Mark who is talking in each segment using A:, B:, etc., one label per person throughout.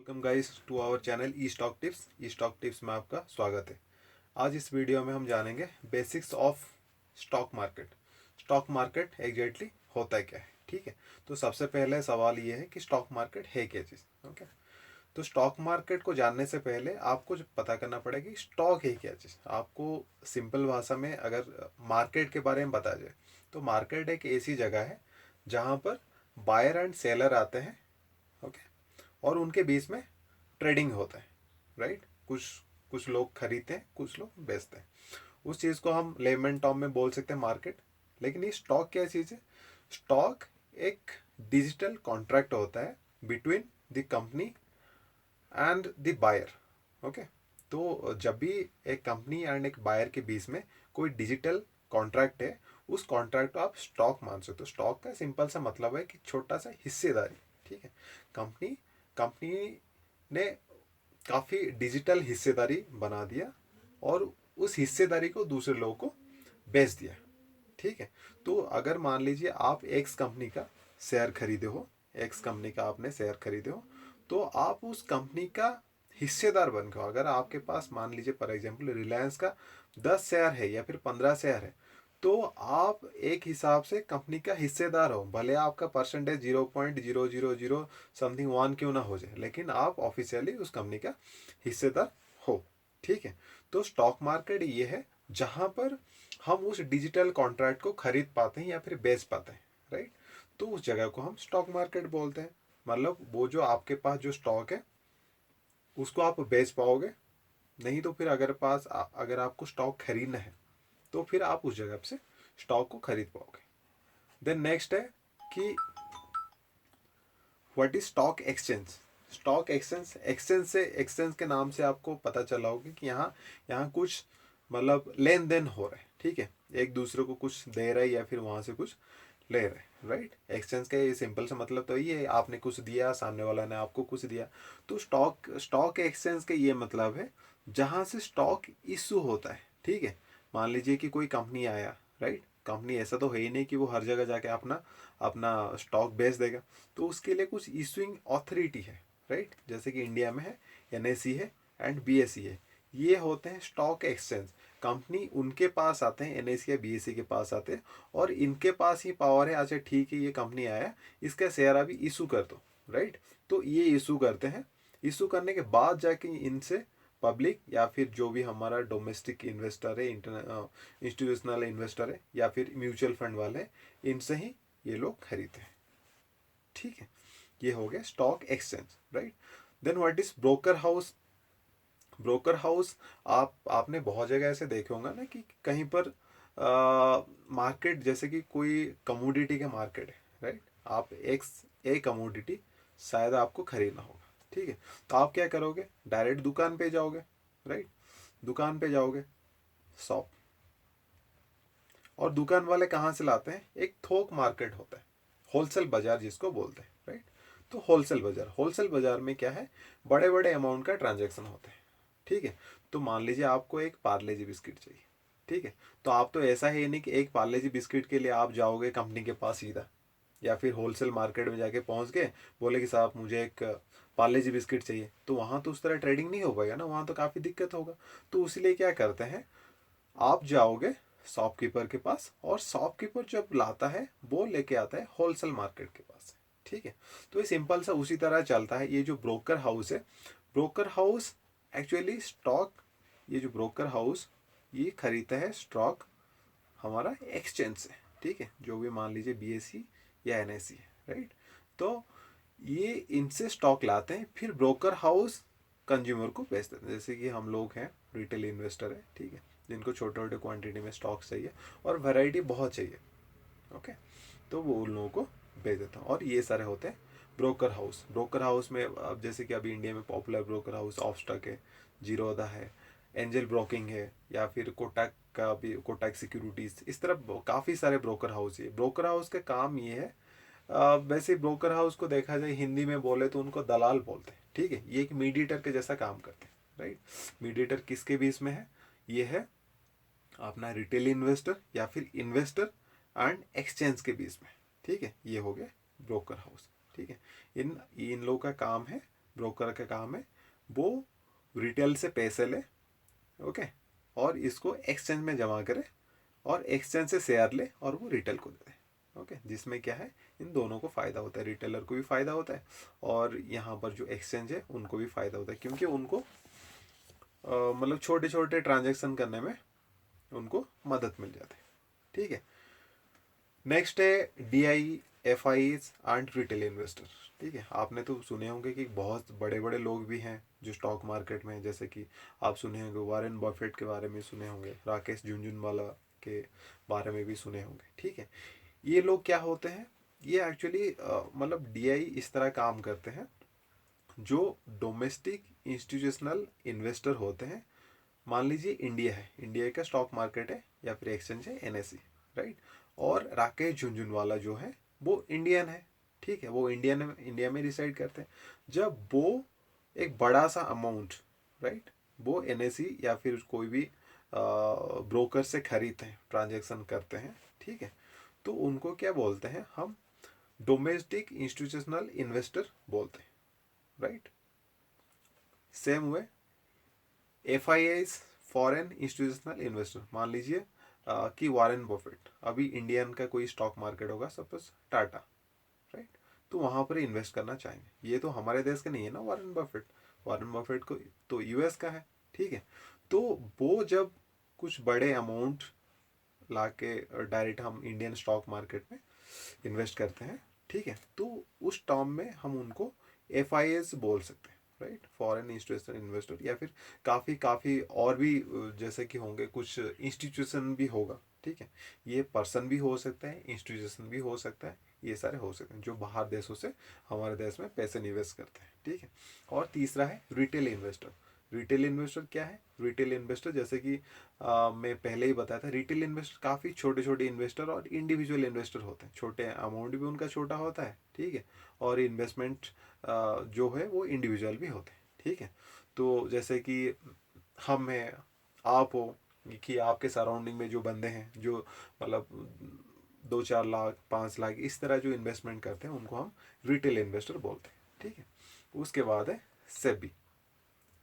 A: Welcome guys to our channel E stock tips. E stock tips में आपका स्वागत है। आज इस वीडियो में हम जानेंगे basics of stock market. Stock market exactly होता है क्या है, ठीक है। तो सबसे पहले सवाल ये है कि स्टॉक मार्केट है क्या चीज़। ओके, तो स्टॉक मार्केट को जानने से पहले आपको जो पता करना पड़ेगा कि स्टॉक है क्या चीज़। आपको सिंपल भाषा में अगर मार्केट के बारे में बता जाए तो मार्केट एक ऐसी जगह है जहाँ पर बायर एंड सेलर आते हैं, ओके, और उनके बीच में ट्रेडिंग होता है, राइट। कुछ कुछ लोग खरीदते हैं, कुछ लोग बेचते हैं। उस चीज़ को हम लेमन टर्म में बोल सकते हैं मार्केट। लेकिन ये स्टॉक क्या चीज़ है? स्टॉक एक डिजिटल कॉन्ट्रैक्ट होता है between the company and the buyer. Okay, तो जब भी एक कंपनी एंड एक बायर के बीच में कोई डिजिटल कॉन्ट्रैक्ट है, उस कॉन्ट्रैक्ट को आप स्टॉक मान सकते हो। स्टॉक का सिंपल सा मतलब है कि छोटा सा हिस्सेदारी, ठीक है। कंपनी कंपनी ने काफ़ी डिजिटल हिस्सेदारी बना दिया और उस हिस्सेदारी को दूसरे लोगों को बेच दिया, ठीक है। तो अगर मान लीजिए आप एक्स कंपनी का शेयर खरीदे हो, एक्स कंपनी का आपने शेयर खरीदे हो, तो आप उस कंपनी का हिस्सेदार बन गए हो। अगर आपके पास मान लीजिए फॉर एग्जांपल रिलायंस का 10 शेयर है या फिर 15 शेयर है, तो आप एक हिसाब से कंपनी का हिस्सेदार हो। भले आपका परसेंटेज 0.000 समथिंग वन क्यों ना हो जाए, लेकिन आप ऑफिशियली उस कंपनी का हिस्सेदार हो, ठीक है। तो स्टॉक मार्केट ये है जहां पर हम उस डिजिटल कॉन्ट्रैक्ट को खरीद पाते हैं या फिर बेच पाते हैं, राइट। तो उस जगह को हम स्टॉक मार्केट बोलते हैं। मतलब वो जो आपके पास जो स्टॉक है उसको आप बेच पाओगे, नहीं तो फिर अगर आपको स्टॉक खरीदना है तो फिर आप उस जगह से स्टॉक को खरीद पाओगे। देन नेक्स्ट है कि what is stock exchange. Stock exchange, exchange के नाम से आपको पता चला होगा कि यहाँ यहाँ कुछ मतलब लेन देन हो रहा है, ठीक है। एक दूसरे को कुछ दे रहा है या फिर वहाँ से कुछ ले रहे हैं, राइट। एक्सचेंज का ये सिंपल सा मतलब तो ये है, आपने कुछ दिया, सामने वाला ने आपको कुछ दिया। तो स्टॉक एक्सचेंज का ये मतलब है जहाँ से स्टॉक इशू होता है, ठीक है। मान लीजिए कि कोई कंपनी आया, राइट। कंपनी ऐसा तो है ही नहीं कि वो हर जगह जाके अपना अपना स्टॉक बेच देगा। तो उसके लिए कुछ इशूइंग अथॉरिटी है, राइट। जैसे कि इंडिया में है एनएसई है एंड बीएसई है। ये होते हैं स्टॉक एक्सचेंज। कंपनी उनके पास आते हैं, एनएसई या बीएसई के पास आते हैं और इनके पास ही पावर है, अच्छा ठीक है ये कंपनी आया, इसका शेयर अभी इशू कर दो, राइट। तो ये इशू करते हैं। इशू करने के बाद जाके इनसे पब्लिक या फिर जो भी हमारा डोमेस्टिक इन्वेस्टर है, इंस्टीट्यूशनल इन्वेस्टर है या फिर म्यूचुअल फंड वाले हैं, इनसे ही ये लोग खरीदते हैं, ठीक है। ये हो गया stock exchange, right. Then what is broker house. Broker house आपने बहुत जगह ऐसे देखे होंगे ना कि कहीं पर मार्केट जैसे कि कोई कमोडिटी का मार्केट है, राइट। आप ए कमोडिटी शायद आपको खरीदना होगा, ठीक है। तो आप क्या करोगे, डायरेक्ट दुकान पे जाओगे, राइट। दुकान पे जाओगे, शॉप, और दुकान वाले कहाँ से लाते हैं, एक थोक मार्केट होता है, होलसेल बाजार जिसको बोलते हैं, राइट। तो होलसेल बाजार में क्या है, बड़े बड़े अमाउंट का ट्रांजेक्शन होता है, ठीक है। तो मान लीजिए आपको एक पार्ले जी बिस्किट चाहिए, ठीक है। तो आप तो ऐसा है नहीं कि एक पार्ले जी बिस्किट के लिए आप जाओगे कंपनी के पास सीधा, या फिर होलसेल मार्केट में जाके पहुंच गए, बोले कि साहब मुझे एक पार्ले जी बिस्किट चाहिए, तो वहाँ तो उस तरह ट्रेडिंग नहीं हो पाएगा ना, वहाँ तो काफ़ी दिक्कत होगा। तो इसलिए क्या करते हैं, आप जाओगे शॉपकीपर के पास और शॉपकीपर जब लाता है वो लेके आता है होलसेल मार्केट के पास, ठीक है। तो ये सिंपल सा उसी तरह चलता है। ये जो ब्रोकर हाउस है, ब्रोकर हाउस एक्चुअली स्टॉक, ये जो ब्रोकर हाउस ये खरीदता है स्टॉक हमारा एक्सचेंज से, ठीक है। जो भी मान लीजिए बीएसई या एनएसई है, राइट। तो ये इनसे स्टॉक लाते हैं, फिर ब्रोकर हाउस कंज्यूमर को बेच देते हैं। जैसे कि हम लोग हैं रिटेल इन्वेस्टर है, ठीक है, जिनको छोटे छोटे क्वांटिटी में स्टॉक चाहिए और वैरायटी बहुत चाहिए, ओके, तो वो उन लोगों को बेच देता हूँ। और ये सारे होते हैं ब्रोकर हाउस। ब्रोकर हाउस में अब जैसे कि अभी इंडिया में popular broker house of stock है, जीरोधा है, एंजल ब्रोकिंग है, या फिर कोटक का भी, कोटक सिक्योरिटीज, इस तरह काफ़ी सारे ब्रोकर हाउस है। ब्रोकर हाउस का काम ये है, वैसे ब्रोकर हाउस को देखा जाए हिंदी में बोले तो उनको दलाल बोलते हैं, ठीक है। ये एक मीडिएटर के जैसा काम करते हैं, राइट। मीडिएटर किसके बीच में है, ये है अपना रिटेल इन्वेस्टर या फिर इन्वेस्टर एंड एक्सचेंज के बीच में, ठीक है। ये हो गया ब्रोकर हाउस, ठीक है। इन इन लोगों का काम है ब्रोकर का काम है वो रिटेल से पैसे ले, ओके, और इसको एक्सचेंज में जमा करे और एक्सचेंज से शेयर ले और वो रिटेल को दे दे, ओके। जिसमें क्या है, इन दोनों को फ़ायदा होता है, रिटेलर को भी फ़ायदा होता है और यहाँ पर जो एक्सचेंज है उनको भी फ़ायदा होता है, क्योंकि उनको मतलब छोटे छोटे ट्रांजेक्शन करने में उनको मदद मिल जाती है, ठीक है। नेक्स्ट है DI, FIs and retail investor, ठीक है। आपने तो सुने होंगे कि बहुत बड़े बड़े लोग भी हैं जो स्टॉक मार्केट में, जैसे कि आप सुने होंगे वॉरेन बफेट के बारे में सुने होंगे, राकेश झुनझुनवाला के बारे में भी सुने होंगे, ठीक है। ये लोग क्या होते हैं, ये एक्चुअली मतलब DI इस तरह काम करते हैं, जो डोमेस्टिक इंस्टीट्यूशनल इन्वेस्टर होते हैं। मान लीजिए इंडिया है, इंडिया का स्टॉक मार्केट है या फिर एक्सचेंज है NSE, राइट। और राकेश झुनझुनवाला जो है वो इंडियन है, ठीक है, वो इंडिया में रिसाइड करते हैं। जब वो एक बड़ा सा अमाउंट, राइट, वो NSE या फिर कोई भी ब्रोकर से खरीदते हैं, ट्रांजेक्शन करते हैं, ठीक है, तो उनको क्या बोलते हैं हम, डोमेस्टिक इंस्टीट्यूशनल इन्वेस्टर बोलते हैं, right. Same way FIIs, foreign institutional investor, मान लीजिए कि वॉरेन बफेट, अभी इंडियन का कोई स्टॉक मार्केट होगा सपोज टाटा, राइट, तो वहाँ पर इन्वेस्ट करना चाहेंगे। ये तो हमारे देश का नहीं है ना वॉरेन बफेट, वॉरेन बफेट को तो US का है, ठीक है। तो वो जब कुछ बड़े अमाउंट ला के डायरेक्ट हम इंडियन स्टॉक मार्केट में इन्वेस्ट करते हैं, ठीक है, तो उस टर्म में हम उनको FIIs बोल सकते हैं, राइट, फॉरेन इंस्टीट्यूशनल इन्वेस्टर। या फिर काफ़ी काफ़ी और भी जैसे कि होंगे कुछ इंस्टीट्यूशन भी होगा, ठीक है। ये पर्सन भी हो सकता है, इंस्टीट्यूशन भी हो सकता है, ये सारे हो सकते हैं जो बाहर देशों से हमारे देश में पैसे निवेश करते हैं, ठीक है। और तीसरा है रिटेल इन्वेस्टर। रिटेल इन्वेस्टर क्या है, रिटेल इन्वेस्टर जैसे कि मैं पहले ही बताया था, रिटेल इन्वेस्टर काफ़ी छोटे छोटे इन्वेस्टर और इंडिविजुअल इन्वेस्टर होते हैं, छोटे अमाउंट भी उनका छोटा होता है, ठीक है, और इन्वेस्टमेंट जो है वो इंडिविजुअल भी होते हैं, ठीक है। तो जैसे कि हम हैं, आप हो, कि आपके सराउंडिंग में जो बंदे हैं जो मतलब 2-4 लाख 5 लाख इस तरह जो इन्वेस्टमेंट करते हैं उनको हम रिटेल इन्वेस्टर बोलते हैं, ठीक है। उसके बाद है सेबी।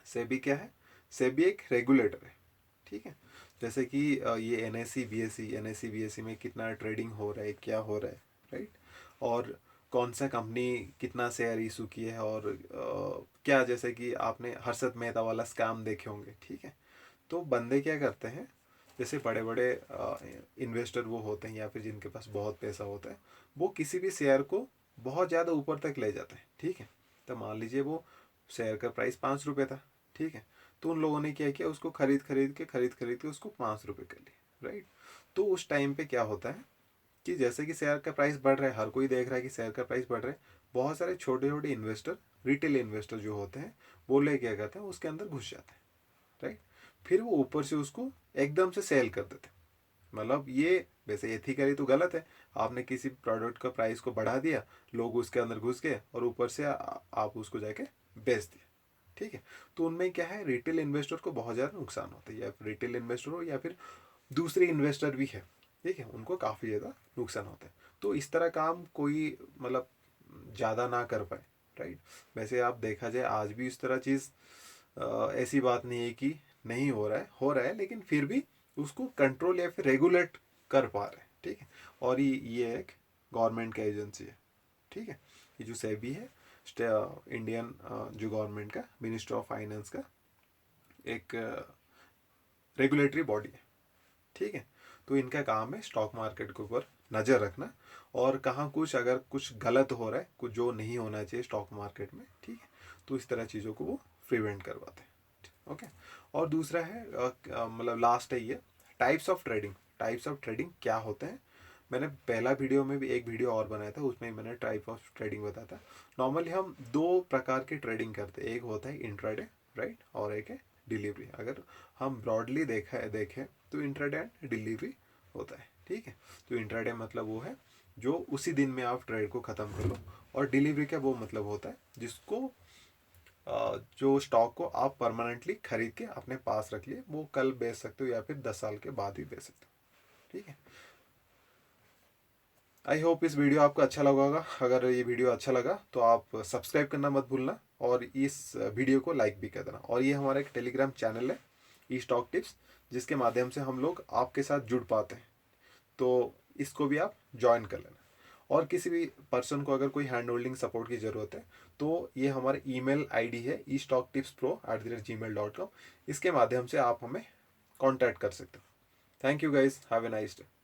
A: सेबी क्या है, सेबी एक रेगुलेटर है, ठीक है। जैसे कि ये NSE BSE में कितना ट्रेडिंग हो रहा है, क्या हो रहा है, राइट, और कौन सा कंपनी कितना शेयर इशू की है, और क्या, जैसे कि आपने हर्षद मेहता वाला स्कैम देखे होंगे, ठीक है। तो बंदे क्या करते हैं, जैसे बड़े बड़े इन्वेस्टर वो होते हैं या फिर जिनके पास बहुत पैसा होता है, वो किसी भी शेयर को बहुत ज़्यादा ऊपर तक ले जाते हैं, ठीक है। तो मान लीजिए वो शेयर का प्राइस 5 रुपये था, ठीक है, तो उन लोगों ने क्या किया, उसको खरीद के उसको 5 रुपये कर लिया, राइट। तो उस टाइम पे क्या होता है कि जैसे कि शेयर का प्राइस बढ़ रहा है, हर कोई देख रहा है कि शेयर का प्राइस बढ़ रहा है, बहुत सारे छोटे छोटे इन्वेस्टर, रिटेल इन्वेस्टर जो होते हैं, वो ले क्या करते हैं, उसके अंदर घुस जाते हैं, राइट। फिर वो ऊपर से उसको एकदम से सेल कर देते हैं। मतलब ये वैसे एथिकली तो गलत है, आपने किसी प्रोडक्ट का प्राइस को बढ़ा दिया, लोग उसके अंदर घुस गए और ऊपर से आप उसको जाके बेच दिए, ठीक है। तो उनमें क्या है, रिटेल इन्वेस्टर को बहुत ज़्यादा नुकसान होता है, या फिर रिटेल इन्वेस्टर हो या फिर दूसरे इन्वेस्टर भी है, ठीक है, उनको काफ़ी ज़्यादा नुकसान होता है। तो इस तरह काम कोई मतलब ज़्यादा ना कर पाए, राइट। वैसे आप देखा जाए आज भी इस तरह चीज़ ऐसी बात नहीं है कि नहीं हो रहा है, लेकिन फिर भी उसको कंट्रोल या फिर रेगुलेट कर पा रहे हैं, ठीक है। और ये एक गवर्नमेंट का एजेंसी है, ठीक है। ये जो सेबी है, इंडियन जो गवर्नमेंट का मिनिस्ट्री ऑफ फाइनेंस का एक रेगुलेटरी बॉडी है, ठीक है। तो इनका काम है स्टॉक मार्केट के ऊपर नज़र रखना, और कहाँ कुछ अगर कुछ गलत हो रहा है, कुछ जो नहीं होना चाहिए स्टॉक मार्केट में, ठीक है, तो इस तरह चीज़ों को वो प्रिवेंट करवाते हैं, ओके। और दूसरा है मतलब लास्ट है ये types of trading. Types of trading क्या होते हैं, मैंने पहला वीडियो में भी एक वीडियो और बनाया था, उसमें मैंने टाइप ऑफ ट्रेडिंग बताया था। नॉर्मली हम 2 प्रकार की ट्रेडिंग करते हैं, एक होता है इंट्राडे, राइट, और एक है डिलीवरी। अगर हम ब्रॉडली देखें तो इंट्राडे एंड डिलीवरी होता है, ठीक है। तो इंट्राडे मतलब वो है जो उसी दिन में आप ट्रेड को ख़त्म कर लो, और डिलीवरी का वो मतलब होता है जिसको जो स्टॉक को आप परमानेंटली खरीद के अपने पास रख लिए, वो कल बेच सकते हो या फिर 10 साल के बाद भी बेच सकते हो, ठीक है। आई होप इस वीडियो आपको अच्छा लगा होगा। अगर ये वीडियो अच्छा लगा तो आप सब्सक्राइब करना मत भूलना, और इस वीडियो को लाइक भी कर देना। और ये हमारा एक टेलीग्राम चैनल है ई स्टॉक टिप्स, जिसके माध्यम से हम लोग आपके साथ जुड़ पाते हैं, तो इसको भी आप ज्वाइन कर लेना। और किसी भी पर्सन को अगर कोई हैंड होल्डिंग सपोर्ट की ज़रूरत है तो ये हमारा ईमेल आईडी है estocktipspro@gmail.com। इसके माध्यम से आप हमें कांटेक्ट कर सकते हो। Thank you guys, have a nice day.